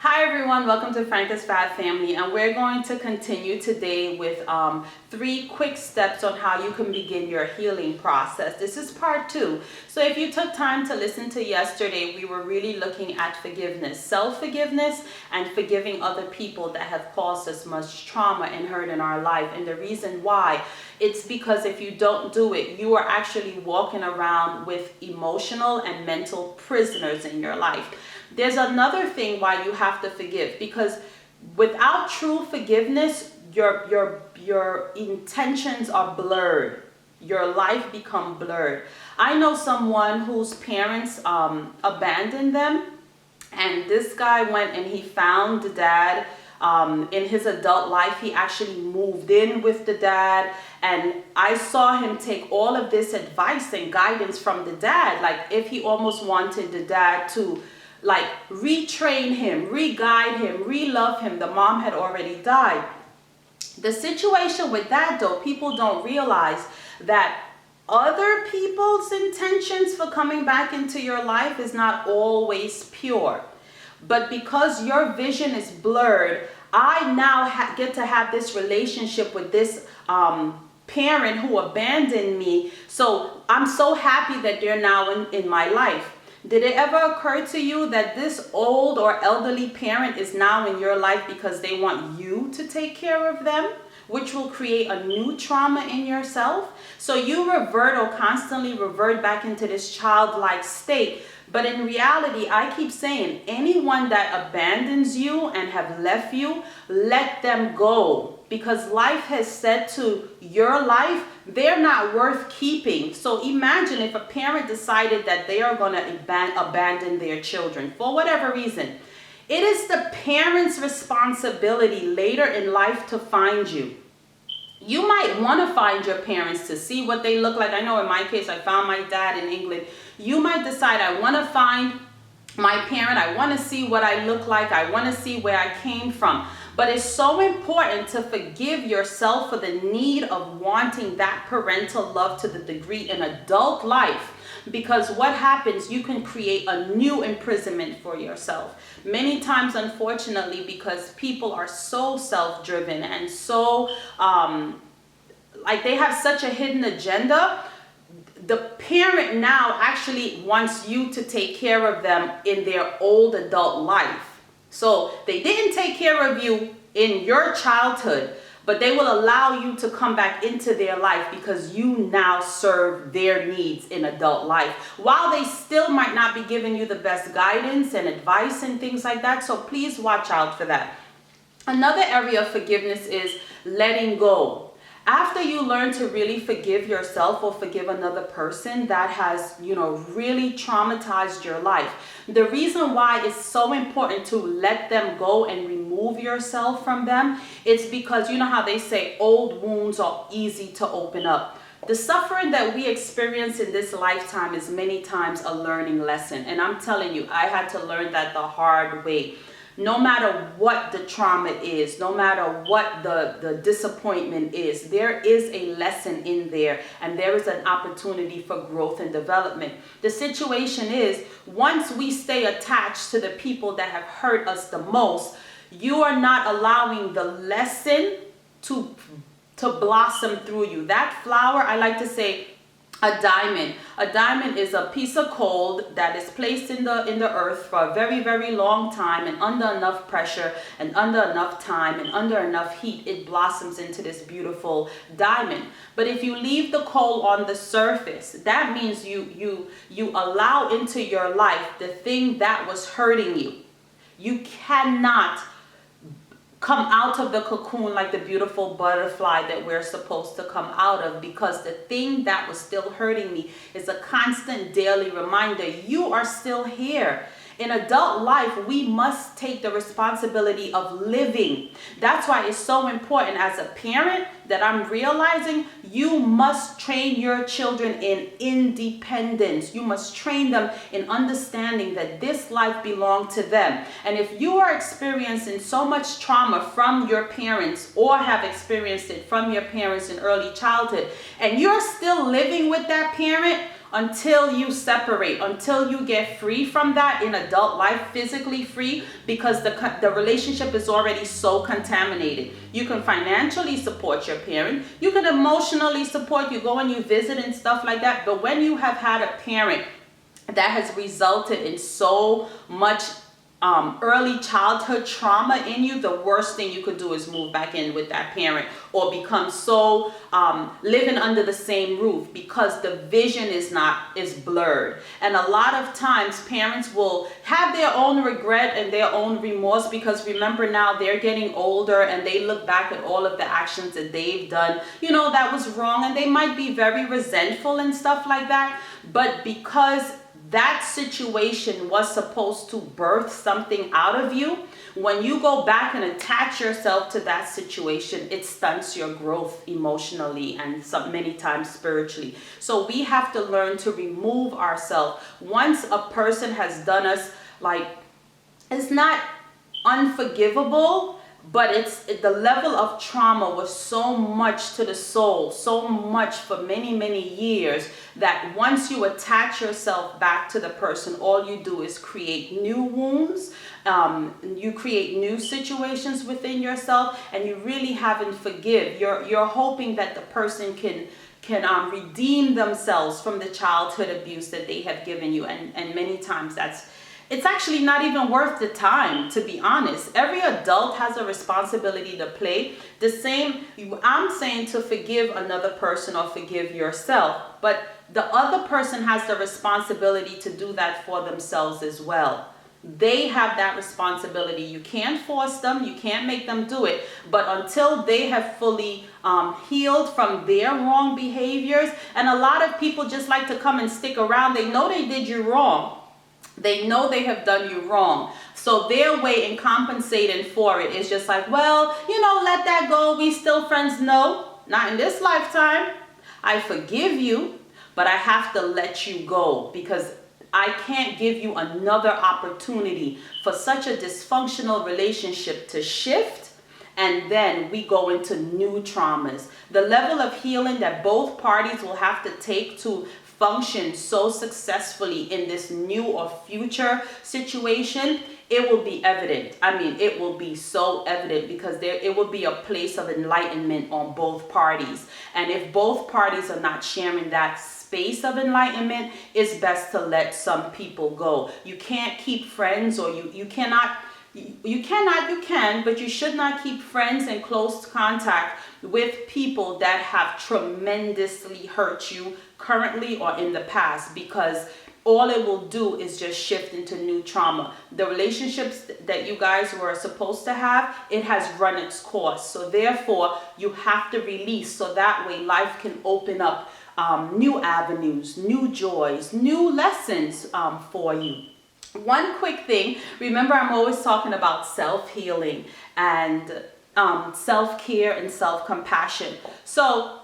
Hi everyone, welcome to Franka's Fab Family, and we're going to continue today with 3 quick steps on how you can begin your healing process. This is part 2. So if you took time to listen to yesterday, we were really looking at forgiveness, self-forgiveness, and forgiving other people that have caused us much trauma and hurt in our life. And the reason why, it's because if you don't do it, you are actually walking around with emotional and mental prisoners in your life. There's another thing why you have to forgive, because without true forgiveness, your intentions are blurred. Your life become blurred. I know someone whose parents abandoned them, and this guy went and he found the dad. In his adult life, he actually moved in with the dad, and I saw him take all of this advice and guidance from the dad, like if he almost wanted the dad to like retrain him, re-guide him, re-love him. The mom had already died. The situation with that though, people don't realize that other people's intentions for coming back into your life is not always pure. But because your vision is blurred, I now get to have this relationship with this parent who abandoned me. So I'm so happy that they're now in my life. Did it ever occur to you that this old or elderly parent is now in your life because they want you to take care of them, which will create a new trauma in yourself? So you revert or constantly revert back into this childlike state. But in reality, I keep saying, anyone that abandons you and have left you, let them go. Because life has said to your life, they're not worth keeping. So imagine if a parent decided that they are going to abandon their children for whatever reason. It is the parent's responsibility later in life to find you. You might want to find your parents to see what they look like. I know in my case, I found my dad in England. You might decide, I want to find my parent. I want to see what I look like. I want to see where I came from. But it's so important to forgive yourself for the need of wanting that parental love to the degree in adult life. Because what happens, you can create a new imprisonment for yourself. Many times, unfortunately, because people are so self-driven and so, like they have such a hidden agenda, the parent now actually wants you to take care of them in their old adult life. So they didn't take care of you in your childhood, but they will allow you to come back into their life because you now serve their needs in adult life, while they still might not be giving you the best guidance and advice and things like that. So please watch out for that. Another area of forgiveness is letting go. After you learn to really forgive yourself or forgive another person that has, really traumatized your life, the reason why it's so important to let them go and remove yourself from them, it's because you know how they say old wounds are easy to open up. The suffering that we experience in this lifetime is many times a learning lesson. And I'm telling you, I had to learn that the hard way. No matter what the trauma is, no matter what the disappointment is, there is a lesson in there, and there is an opportunity for growth and development. The situation is, once we stay attached to the people that have hurt us the most, you are not allowing the lesson to blossom through you. That flower, I like to say, a diamond. A diamond is a piece of coal that is placed in the earth for a very, very long time, and under enough pressure and under enough time and under enough heat, it blossoms into this beautiful diamond. But if you leave the coal on the surface, that means you allow into your life the thing that was hurting you. You cannot come out of the cocoon like the beautiful butterfly that we're supposed to come out of, because the thing that was still hurting me is a constant daily reminder you are still here. In adult life, we must take the responsibility of living. That's why it's so important as a parent that I'm realizing you must train your children in independence. You must train them in understanding that this life belongs to them. And if you are experiencing so much trauma from your parents, or have experienced it from your parents in early childhood, and you're still living with that parent, until you separate, until you get free from that in adult life, physically free, because the relationship is already so contaminated. You can financially support your parent, you can emotionally support, you go and you visit and stuff like that, but when you have had a parent that has resulted in so much early childhood trauma in you, the worst thing you could do is move back in with that parent, or become so living under the same roof, because the vision is blurred. And a lot of times parents will have their own regret and their own remorse, because remember, now they're getting older and they look back at all of the actions that they've done, that was wrong, and they might be very resentful and stuff like that. But because that situation was supposed to birth something out of you, when you go back and attach yourself to that situation, it stunts your growth emotionally and many times spiritually. So we have to learn to remove ourselves. Once a person has done us, it's not unforgivable, but the level of trauma was so much to the soul, so much for many, many years, that once you attach yourself back to the person, all you do is create new wounds. You create new situations within yourself, and you really haven't forgive. You're hoping that the person can redeem themselves from the childhood abuse that they have given you, and many times it's actually not even worth the time, to be honest. Every adult has a responsibility to play. The same, I'm saying to forgive another person or forgive yourself, but the other person has the responsibility to do that for themselves as well. They have that responsibility. You can't force them, you can't make them do it, but until they have fully healed from their wrong behaviors. And a lot of people just like to come and stick around. They know they did you wrong. They know they have done you wrong. So their way in compensating for it is just like, well, let that go. We still friends. No, not in this lifetime. I forgive you, but I have to let you go, because I can't give you another opportunity for such a dysfunctional relationship to shift. And then we go into new traumas. The level of healing that both parties will have to take to function so successfully in this new or future situation, it will be evident. I mean, it will be so evident, because it will be a place of enlightenment on both parties. And if both parties are not sharing that space of enlightenment, it's best to let some people go. You can't keep friends, or you can, but you should not keep friends in close contact with people that have tremendously hurt you currently or in the past, because all it will do is just shift into new trauma. The relationships that you guys were supposed to have, it has run its course. So therefore, you have to release, so that way life can open up new avenues, new joys, new lessons for you. One quick thing, remember, I'm always talking about self-healing and self-care and self-compassion. So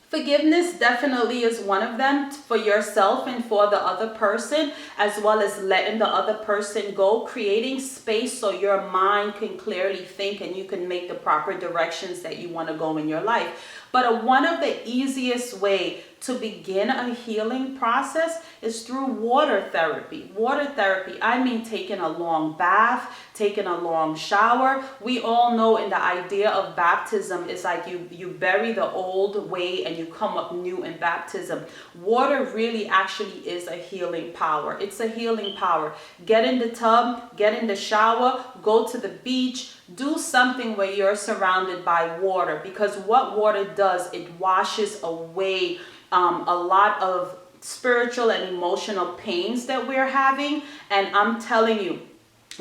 forgiveness definitely is one of them, for yourself and for the other person, as well as letting the other person go, creating space so your mind can clearly think and you can make the proper directions that you want to go in your life. But one of the easiest way to begin a healing process is through water therapy. Water therapy, I mean taking a long bath, taking a long shower. We all know in the idea of baptism is like you bury the old way and you come up new in baptism. Water really actually is a healing power. It's a healing power. Get in the tub, get in the shower, go to the beach, do something where you're surrounded by water, because what water does, it washes away a lot of spiritual and emotional pains that we're having. And I'm telling you,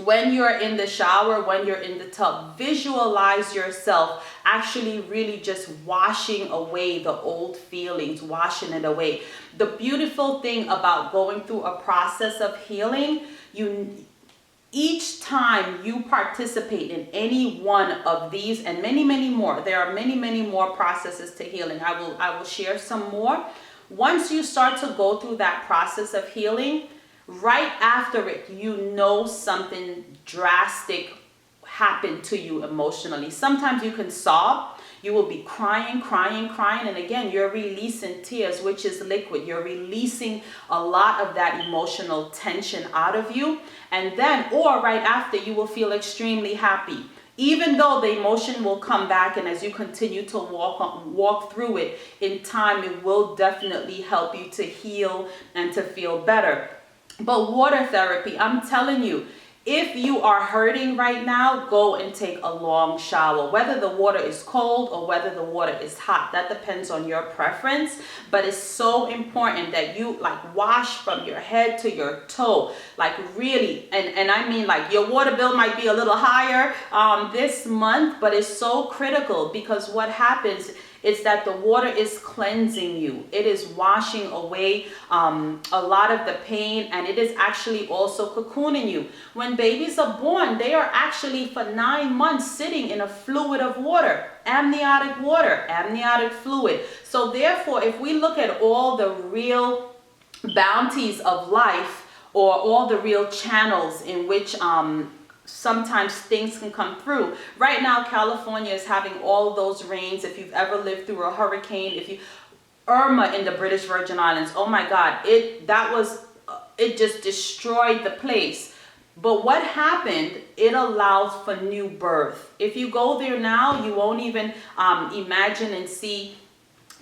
when you're in the shower, when you're in the tub, visualize yourself actually really just washing away the old feelings, washing it away. The beautiful thing about going through a process of healing, each time you participate in any one of these, and many, many more, there are many, many more processes to healing. I will share some more. Once you start to go through that process of healing, right after it, something drastic happen to you emotionally. Sometimes you can sob. You will be crying, crying, crying. And again, you're releasing tears, which is liquid. You're releasing a lot of that emotional tension out of you. And then, or right after, you will feel extremely happy. Even though the emotion will come back, and as you continue to walk through it, in time, it will definitely help you to heal and to feel better. But water therapy, I'm telling you, if you are hurting right now, go and take a long shower. Whether the water is cold or whether the water is hot, that depends on your preference. But it's so important that you like wash from your head to your toe. Like really, and I mean like your water bill might be a little higher this month, but it's so critical because what happens is that the water is cleansing you. It is washing away a lot of the pain, and it is actually also cocooning you. When babies are born, they are actually for 9 months sitting in a fluid of water, amniotic fluid. So therefore, if we look at all the real bounties of life, or all the real channels in which sometimes things can come through. Right now, California is having all those rains. If you've ever lived through a hurricane, Irma in the British Virgin Islands, oh my God, it just destroyed the place. But what happened, it allows for new birth. If you go there now, you won't even imagine and see,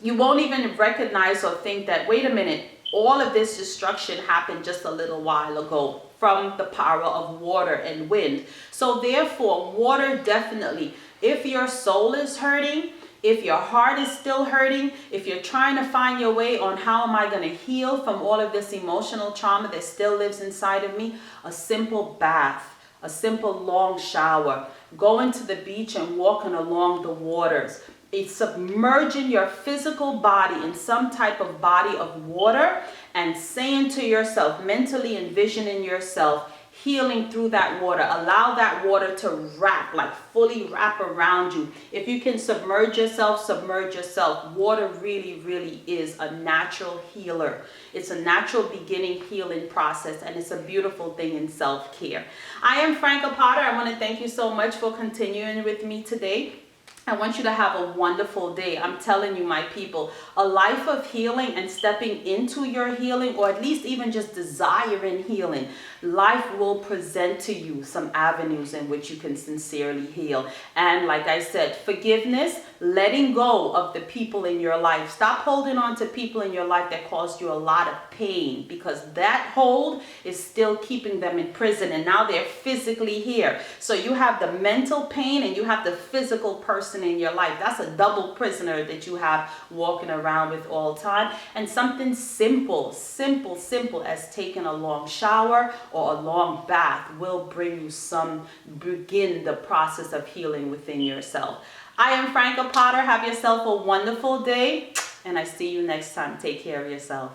you won't even recognize or think that, wait a minute, all of this destruction happened just a little while ago from the power of water and wind. So therefore, water definitely, if your soul is hurting, if your heart is still hurting, if you're trying to find your way on how am I going to heal from all of this emotional trauma that still lives inside of me, a simple bath, a simple long shower, going to the beach and walking along the waters. It's submerging your physical body in some type of body of water and saying to yourself, mentally envisioning yourself healing through that water. Allow that water to wrap, like fully wrap around you. If you can submerge yourself, submerge yourself. Water really, really is a natural healer. It's a natural beginning healing process, and it's a beautiful thing in self-care. I am Franka Potter. I want to thank you so much for continuing with me today. I want you to have a wonderful day. I'm telling you, my people, a life of healing and stepping into your healing, or at least even just desiring healing, life will present to you some avenues in which you can sincerely heal. And like I said, forgiveness, letting go of the people in your life. Stop holding on to people in your life that caused you a lot of pain, because that hold is still keeping them in prison, and now they're physically here. So you have the mental pain and you have the physical person in your life. That's a double prisoner that you have walking around with all time. And something simple as taking a long shower or a long bath will begin the process of healing within yourself. I am Franka Potter. Have yourself a wonderful day, and I see you next time. Take care of yourself.